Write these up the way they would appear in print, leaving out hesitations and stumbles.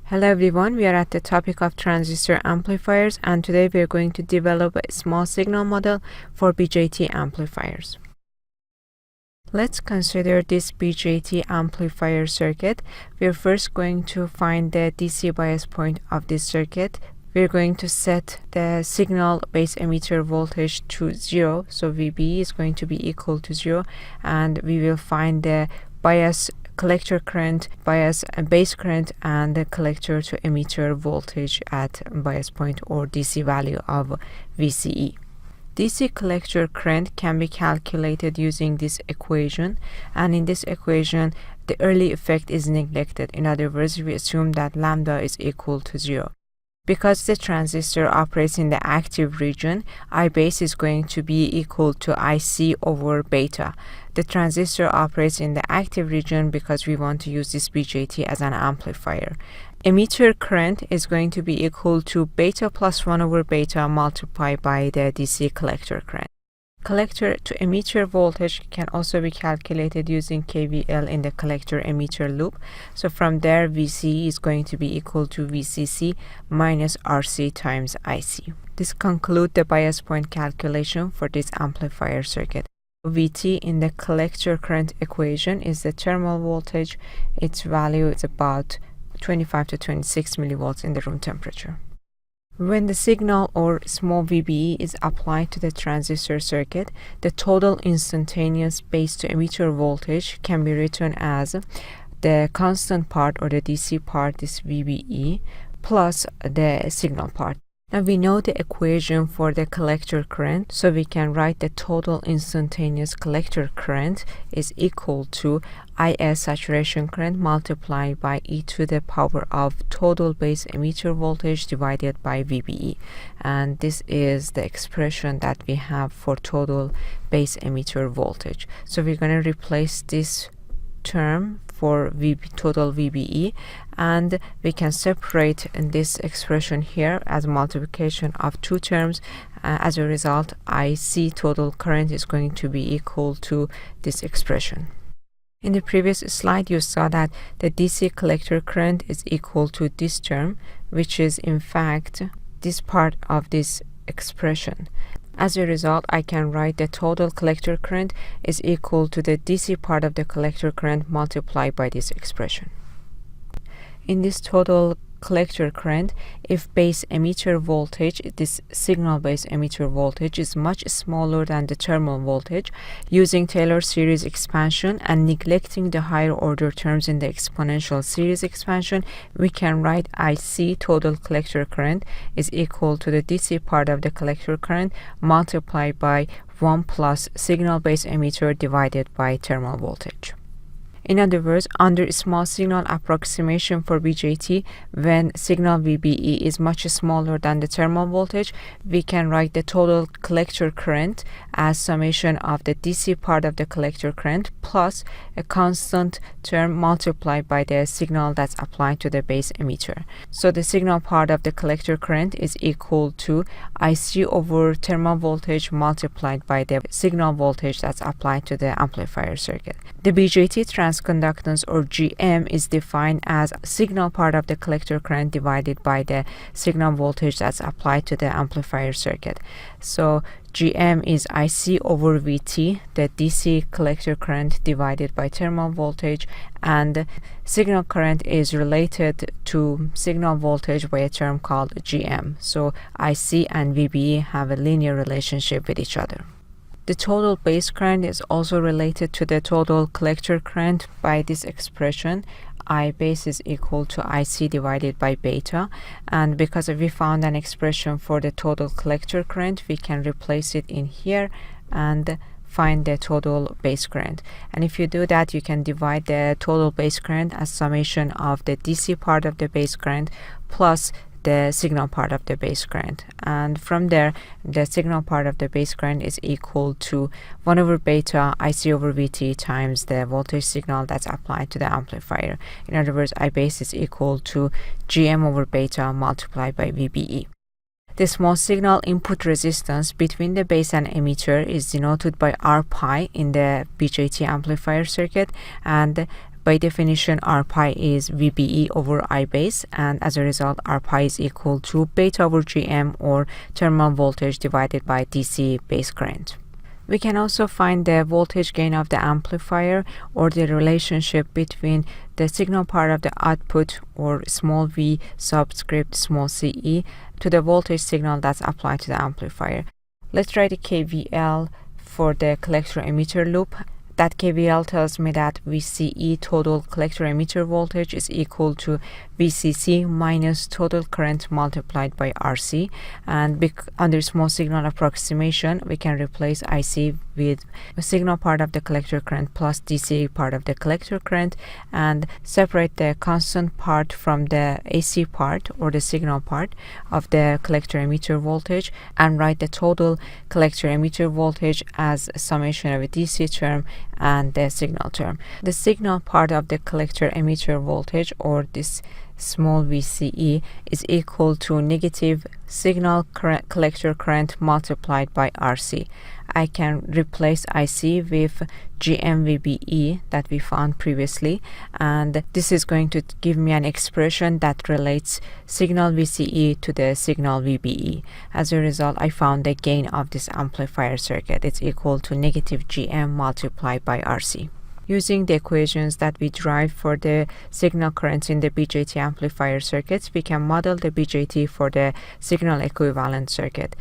Hello everyone, we are at the topic of transistor amplifiers, and today we are going to develop a small signal model for BJT amplifiers. Let's consider this BJT amplifier circuit. We are first going to find the DC bias point of this circuit. We are going to set the signal base emitter voltage to 0, so VB is going to be equal to 0, and we will find the bias collector current, bias and base current, and the collector to emitter voltage at bias point or DC value of VCE. DC collector current can be calculated using this equation, and in this equation the early effect is neglected. In other words, we assume that lambda is equal to 0. Because the transistor operates in the active region, I base is going to be equal to IC over beta. The transistor operates in the active region because we want to use this BJT as an amplifier. Emitter current is going to be equal to beta plus 1 over beta multiplied by the DC collector current. Collector to emitter voltage can also be calculated using KVL in the collector emitter loop. So from there, VC is going to be equal to VCC minus RC times IC. This concludes the bias point calculation for this amplifier circuit. VT in the collector current equation is the thermal voltage. Its value is about 25 to 26 millivolts in the room temperature. When the signal or small VBE is applied to the transistor circuit, the total instantaneous base to emitter voltage can be written as the constant part or the DC part, this VBE, plus the signal part. Now we know the equation for the collector current, so we can write the total instantaneous collector current is equal to IS saturation current multiplied by e to the power of total base emitter voltage divided by VBE. And this is the expression that we have for total base emitter voltage. So we're going to replace this term for total VBE, and we can separate this expression here as multiplication of two terms. As a result, IC total current is going to be equal to this expression. In the previous slide, you saw that the DC collector current is equal to this term, which is in fact this part of this expression. As a result, I can write the total collector current is equal to the DC part of the collector current multiplied by this expression. In this total collector current, if base emitter voltage, this signal base emitter voltage, is much smaller than the terminal voltage, using Taylor series expansion and neglecting the higher order terms in the exponential series expansion, we can write IC total collector current is equal to the DC part of the collector current multiplied by 1 plus signal base emitter divided by terminal voltage. In other words, under small signal approximation for BJT, when signal VBE is much smaller than the terminal voltage, we can write the total collector current as summation of the DC part of the collector current plus a constant term multiplied by the signal that's applied to the base emitter. So the signal part of the collector current is equal to IC over terminal voltage multiplied by the signal voltage that's applied to the amplifier circuit. The BJT transconductance or GM is defined as signal part of the collector current divided by the signal voltage that's applied to the amplifier circuit. So GM is IC over VT, the DC collector current divided by terminal voltage, and signal current is related to signal voltage by a term called GM. So IC and VBE have a linear relationship with each other. The total base current is also related to the total collector current by this expression. I base is equal to IC divided by beta, and because we found an expression for the total collector current, we can replace it in here and find the total base current. And if you do that, you can divide the total base current as summation of the DC part of the base current plus the signal part of the base current, and from there the signal part of the base current is equal to 1 over beta IC over VT times the voltage signal that's applied to the amplifier. In other words, I base is equal to GM over beta multiplied by VBE. The small signal input resistance between the base and emitter is denoted by R pi in the BJT amplifier circuit, and By definition, R pi is VBE over I base, and as a result, R pi is equal to beta over GM, or terminal voltage divided by DC base current. We can also find the voltage gain of the amplifier, or the relationship between the signal part of the output, or small v subscript small ce, to the voltage signal that's applied to the amplifier. Let's write a KVL for the collector emitter loop. That KVL tells me that VCE, total collector emitter voltage, is equal to VCC minus total current multiplied by RC. And under small signal approximation, we can replace IC with a signal part of the collector current plus DC part of the collector current, and separate the constant part from the AC part, or the signal part of the collector emitter voltage, and write the total collector emitter voltage as a summation of a DC term and the signal term. The signal part of the collector emitter voltage, or this small VCE, is equal to negative signal current, collector current multiplied by RC. I can replace IC with GMVBE that we found previously, and this is going to give me an expression that relates signal VCE to the signal VBE. As a result, I found the gain of this amplifier circuit. It's equal to negative GM multiplied by RC. Using the equations that we derived for the signal currents in the BJT amplifier circuits, we can model the BJT for the signal equivalent circuit.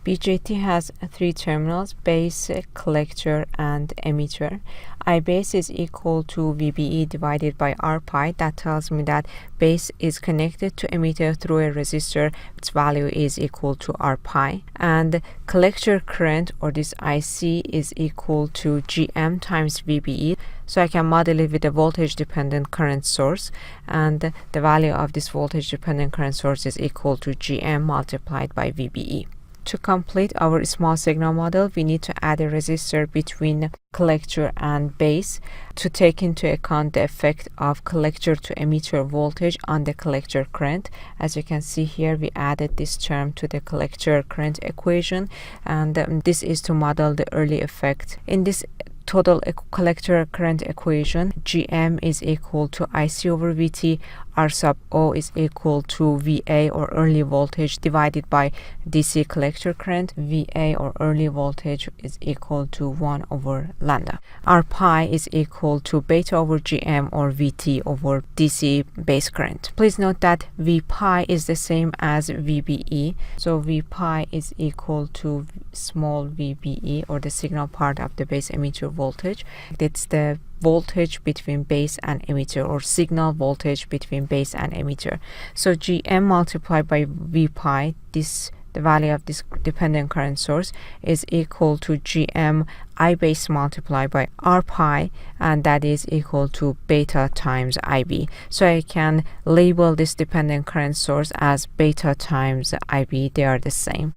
BJT has three terminals: base, collector, and emitter. I base is equal to VBE divided by R pi. That tells me that base is connected to emitter through a resistor. Its value is equal to R pi. And collector current, or this IC, is equal to GM times VBE. So I can model it with a voltage dependent current source, and the value of this voltage dependent current source is equal to GM multiplied by VBE. To complete our small signal model, we need to add a resistor between collector and base to take into account the effect of collector to emitter voltage on the collector current. As you can see here, we added this term to the collector current equation, and this is to model the early effect. In this total collector current equation, GM is equal to IC over VT, R sub O is equal to VA, or early voltage, divided by DC collector current. VA, or early voltage, is equal to 1 over lambda. R pi is equal to beta over GM, or VT over DC base current. Please note that V pi is the same as VBE, so V pi is equal to small VBE, or the signal part of the base emitter voltage. It's the voltage between base and emitter, or signal voltage between base and emitter. So GM multiplied by V pi, the value of this dependent current source, is equal to GM I base multiplied by R pi, and that is equal to beta times IB. So I can label this dependent current source as beta times IB. They are the same.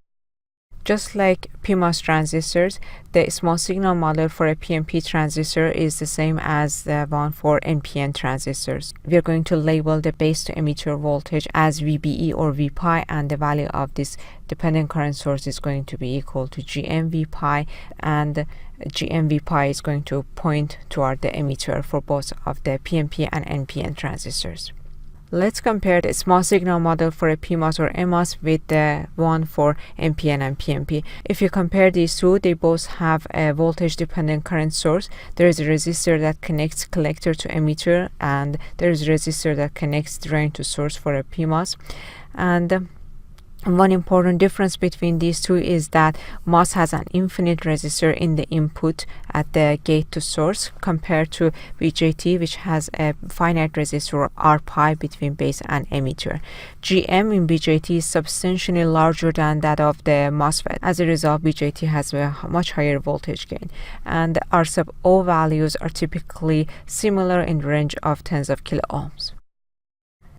Just like PMOS transistors, the small signal model for a PNP transistor is the same as the one for NPN transistors. We are going to label the base to emitter voltage as VBE or V pi, and the value of this dependent current source is going to be equal to GMV pi, and GMV pi is going to point toward the emitter for both of the PNP and NPN transistors. Let's compare the small signal model for a PMOS or NMOS with the one for NPN and PNP. If you compare these two, they both have a voltage dependent current source. There is a resistor that connects collector to emitter, and there is a resistor that connects drain to source for a PMOS. And one important difference between these two is that MOS has an infinite resistor in the input at the gate to source, compared to BJT, which has a finite resistor R pi between base and emitter. GM in BJT is substantially larger than that of the MOSFET. As a result, BJT has a much higher voltage gain, and R sub O values are typically similar in the range of tens of kilo ohms.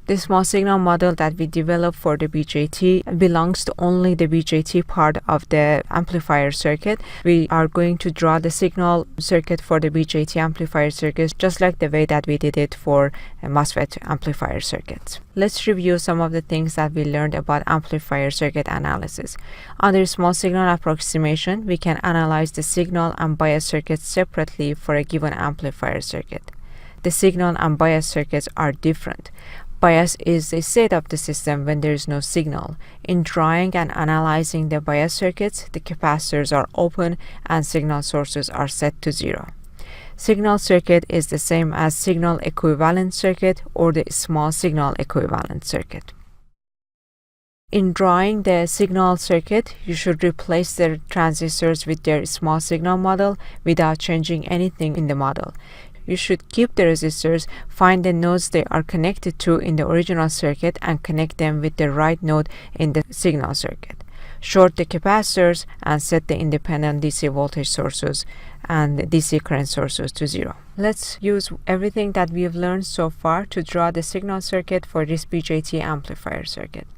The small signal model that we developed for the BJT belongs to only the BJT part of the amplifier circuit. We are going to draw the signal circuit for the BJT amplifier circuit just like the way that we did it for MOSFET amplifier circuits. Let's review some of the things that we learned about amplifier circuit analysis. Under small signal approximation, we can analyze the signal and bias circuits separately for a given amplifier circuit. the signal and bias circuits are different. Bias is a state of the system when there is no signal. In drawing and analyzing the bias circuits, the capacitors are open and signal sources are set to 0. Signal circuit is the same as signal equivalent circuit or the small signal equivalent circuit. In drawing the signal circuit, you should replace the transistors with their small signal model without changing anything in the model. You should keep the resistors, find the nodes they are connected to in the original circuit and connect them with the right node in the signal circuit. Short the capacitors and set the independent DC voltage sources and DC current sources to 0. Let's use everything that we have learned so far to draw the signal circuit for this BJT amplifier circuit.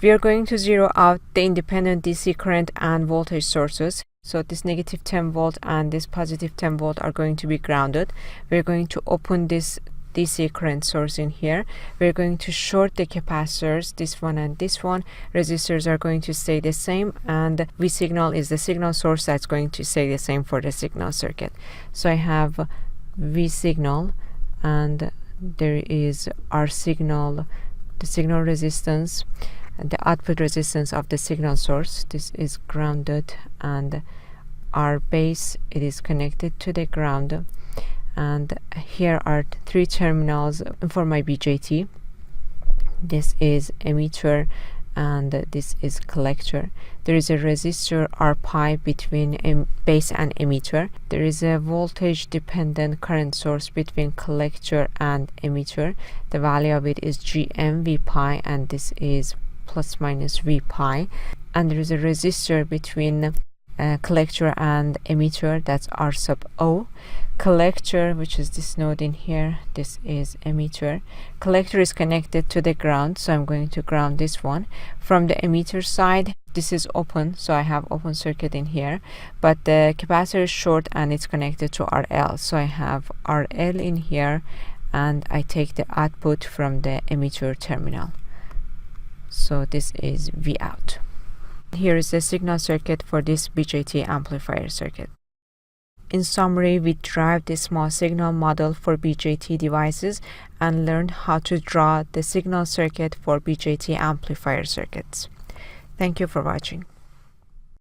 We are going to zero out the independent DC current and voltage sources. So this negative 10 volt and this positive 10 volt are going to be grounded. We're going to open this DC current source in here. We're going to short the capacitors, this one and this one. Resistors are going to stay the same, and V signal is the signal source that's going to stay the same for the signal circuit. So I have V signal, and there is R signal, the signal resistance, and the output resistance of the signal source. This is grounded, and our base, it is connected to the ground. And here are 3 terminals for my BJT. This is emitter and this is collector. There is a resistor R pi between base and emitter. There is a voltage dependent current source between collector and emitter. The value of it is GM V pi, and this is plus minus V pi. And there is a resistor between collector and emitter, that's R sub O. Collector, which is this node in here, this is emitter. Collector is connected to the ground, so I'm going to ground this one. From the emitter side, this is open, so I have open circuit in here, but the capacitor is short and it's connected to RL, so I have RL in here, and I take the output from the emitter terminal. So this is V out. Here is the signal circuit for this BJT amplifier circuit. In summary, we derived a small signal model for BJT devices and learned how to draw the signal circuit for BJT amplifier circuits. Thank you for watching.